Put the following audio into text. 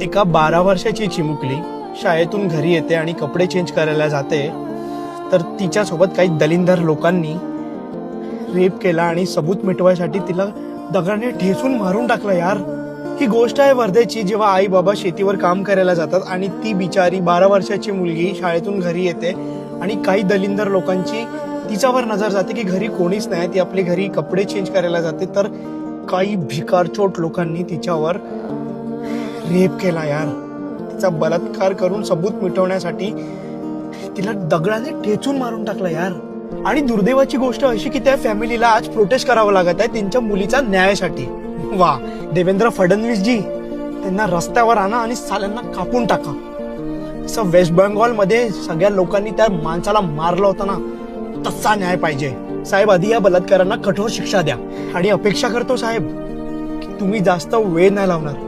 एका 12 वर्षाची चिमुकली शाळेतून घरी येते आणि कपडे चेंज करायला जाते, तर तिच्यासोबत काही दलिंदर लोकांनी रेप केला आणि सबूत मिटवायसाठी तिला दगडाने ठेचून मारून टाकलं यार. ही गोष्ट आहे वर्धेची, जेव्हा आई बाबा शेतीवर काम करायला जातात आणि ती बिचारी 12 वर्षाची मुलगी शाळेतून घरी येते आणि काही दलिंदर लोकांची तिच्यावर नजर जाते की घरी कोणीच नाही, ती आपली घरी कपडे चेंज करायला जाते, तर काही भिकारचोट लोकांनी तिच्यावर रेप केला यार. तिचा बलात्कार करून सबूत मिटवण्यासाठी तिला दगडाने ठेचून मारून टाकला यार. आणि दुर्दैवाची गोष्ट अशी की त्या फॅमिलीला आज प्रोटेस्ट करावं लागत आहे त्यांच्या मुलीचा न्यायासाठी. वा, देवेंद्र फडणवीस जी, त्यांना रस्त्यावर आणा आणि साल्यांना कापून टाका. असं वेस्ट बेंगॉल मध्ये सगळ्या लोकांनी त्या माणसाला मारलं होतं ना, तसा न्याय पाहिजे साहेब. आधी या बलात्कारांना कठोर शिक्षा द्या आणि अपेक्षा करतो साहेब की तुम्ही जास्त वेळ नाही लावणार.